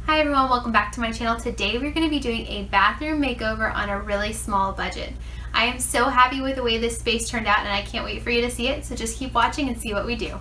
Hi everyone, welcome back to my channel. Today we're going to be doing a bathroom makeover on a really small budget. I am so happy with the way this space turned out and I can't wait for you to see it, so just keep watching and see what we do.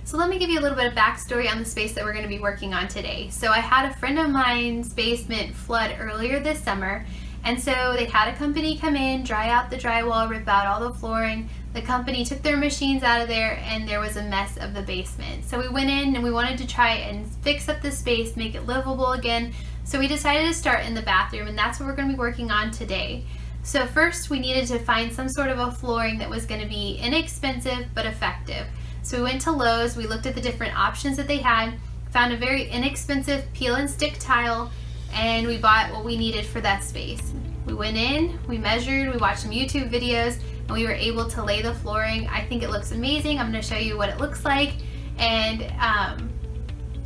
So let me give you a little bit of backstory on the space that we're going to be working on today. So I had a friend of mine's basement flood earlier this summer, and so they had a company come in, dry out the drywall, rip out all the flooring. The company took their machines out of there and there was a mess of the basement. So we went in and we wanted to try and fix up the space, make it livable again. So we decided to start in the bathroom, and that's what we're going to be working on today. So first we needed to find some sort of a flooring that was going to be inexpensive but effective. So we went to Lowe's, we looked at the different options that they had, found a very inexpensive peel and stick tile, and we bought what we needed for that space. We went in, we measured, we watched some YouTube videos, and we were able to lay the flooring. I think it looks amazing. I'm going to show you what it looks like. And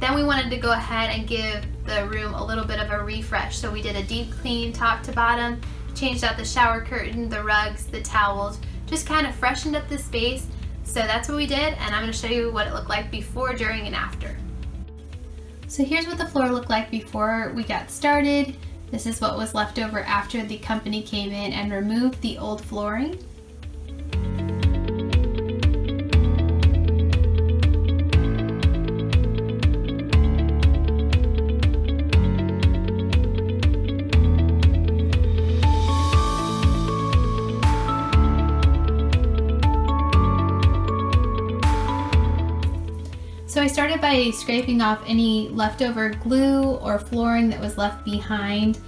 then we wanted to go ahead and give the room a little bit of a refresh. So we did a deep clean top to bottom, changed out the shower curtain, the rugs, the towels, just kind of freshened up the space. So that's what we did, and I'm going to show you what it looked like before, during, and after. So here's what the floor looked like before we got started. This is what was left over after the company came in and removed the old flooring. So I started by scraping off any leftover glue or flooring that was left behind,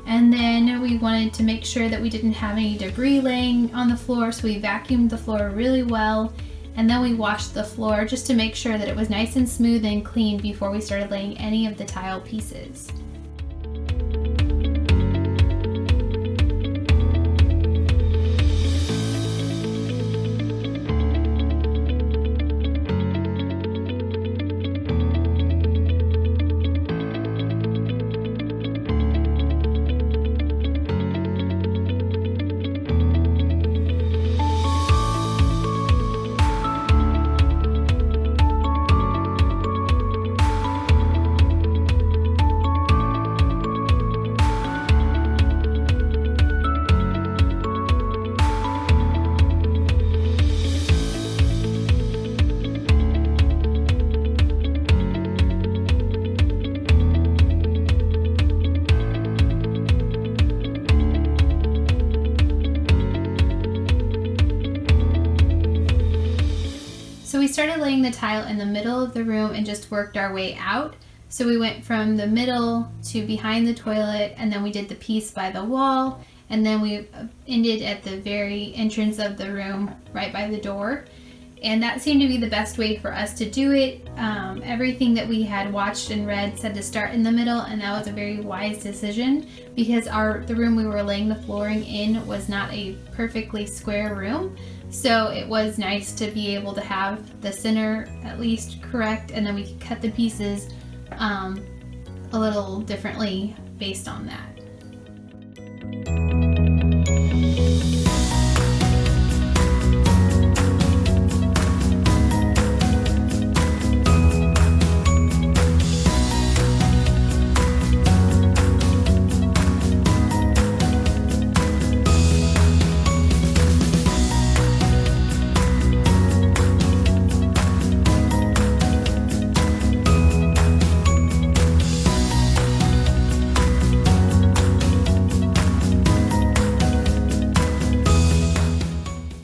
and then we wanted to make sure that we didn't have any debris laying on the floor, so we vacuumed the floor really well, and then we washed the floor just to make sure that it was nice and smooth and clean before we started laying any of the tile pieces. So we started laying the tile in the middle of the room and just worked our way out. So we went from the middle to behind the toilet, and then we did the piece by the wall, and then we ended at the very entrance of the room right by the door. And that seemed to be the best way for us to do it. Everything that we had watched and read said to start in the middle, and that was a very wise decision because the room we were laying the flooring in was not a perfectly square room. So it was nice to be able to have the center at least correct, and then we could cut the pieces a little differently based on that.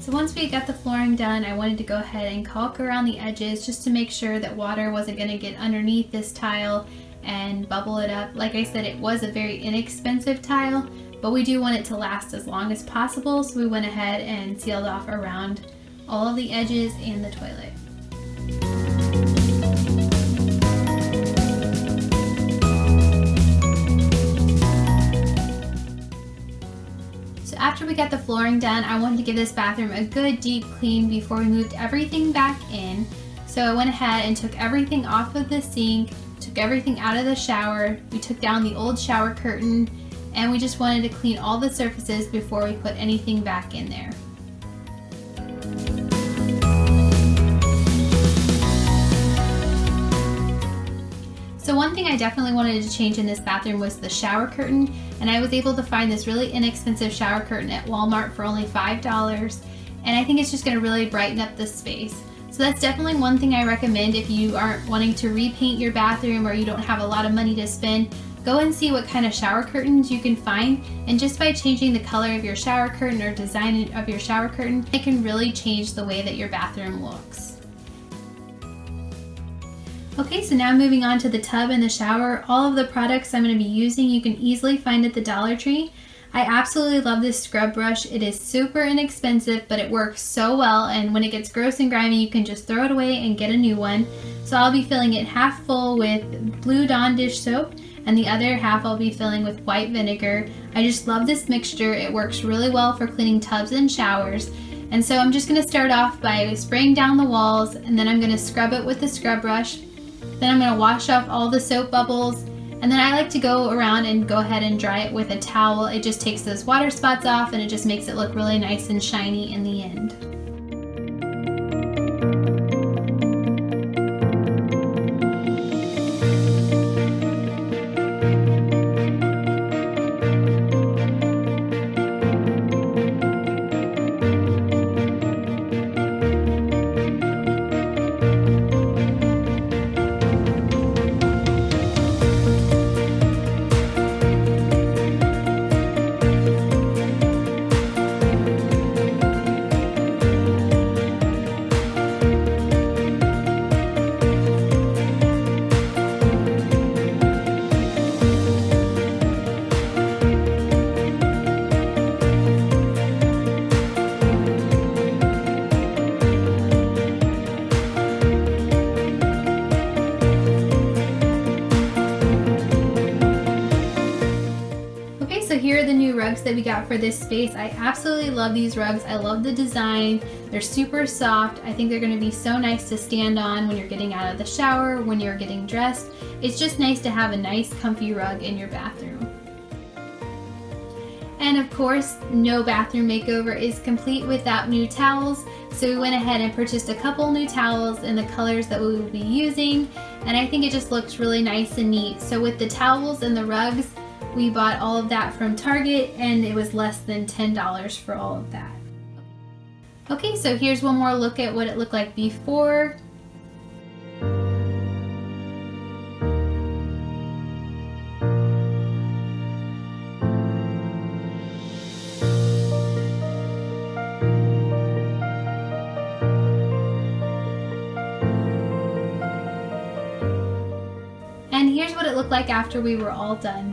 Once we got the flooring done, I wanted to go ahead and caulk around the edges just to make sure that water wasn't going to get underneath this tile and bubble it up. Like I said, it was a very inexpensive tile, but we do want it to last as long as possible, so we went ahead and sealed off around all of the edges and the toilet. After we got the flooring done, I wanted to give this bathroom a good deep clean before we moved everything back in. So I went ahead and took everything off of the sink, took everything out of the shower, we took down the old shower curtain, and we just wanted to clean all the surfaces before we put anything back in there. So one thing I definitely wanted to change in this bathroom was the shower curtain, and I was able to find this really inexpensive shower curtain at Walmart for only $5, and I think it's just going to really brighten up the space. So that's definitely one thing I recommend if you aren't wanting to repaint your bathroom or you don't have a lot of money to spend. Go and see what kind of shower curtains you can find, and just by changing the color of your shower curtain or design of your shower curtain, it can really change the way that your bathroom looks. Okay, so now moving on to the tub and the shower. All of the products I'm going to be using you can easily find at the Dollar Tree. I absolutely love this scrub brush. It is super inexpensive, but it works so well, and when it gets gross and grimy you can just throw it away and get a new one. So I'll be filling it half full with Blue Dawn dish soap, and the other half I'll be filling with white vinegar. I just love this mixture. It works really well for cleaning tubs and showers. And so I'm just going to start off by spraying down the walls, and then I'm going to scrub it with the scrub brush. Then I'm going to wash off all the soap bubbles, and then I like to go around and go ahead and dry it with a towel. It just takes those water spots off and it just makes it look really nice and shiny in the end. So here are the new rugs that we got for this space. I absolutely love these rugs. I love the design. They're super soft. I think they're going to be so nice to stand on when you're getting out of the shower, when you're getting dressed. It's just nice to have a nice comfy rug in your bathroom. And of course, no bathroom makeover is complete without new towels. So we went ahead and purchased a couple new towels in the colors that we will be using. And I think it just looks really nice and neat. So with the towels and the rugs, we bought all of that from Target, and it was less than $10 for all of that. Okay, so here's one more look at what it looked like before. And here's what it looked like after we were all done.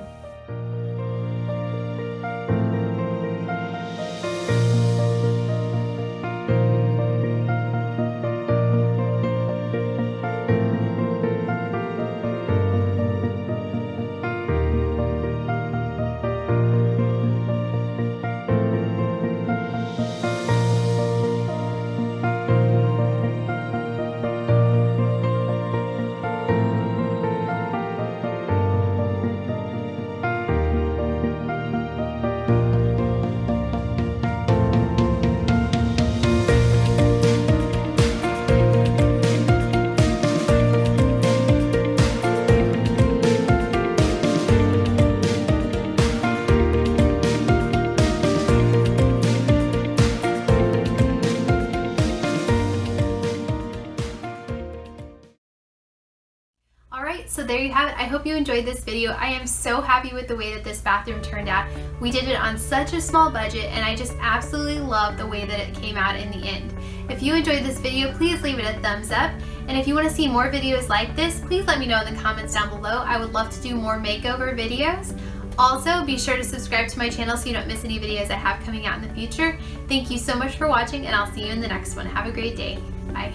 So there you have it. I hope you enjoyed this video. I am so happy with the way that this bathroom turned out. We did it on such a small budget, and I just absolutely love the way that it came out in the end. If you enjoyed this video, please leave it a thumbs up. And if you want to see more videos like this, please let me know in the comments down below. I would love to do more makeover videos. Also, be sure to subscribe to my channel so you don't miss any videos I have coming out in the future. Thank you so much for watching, and I'll see you in the next one. Have a great day. Bye.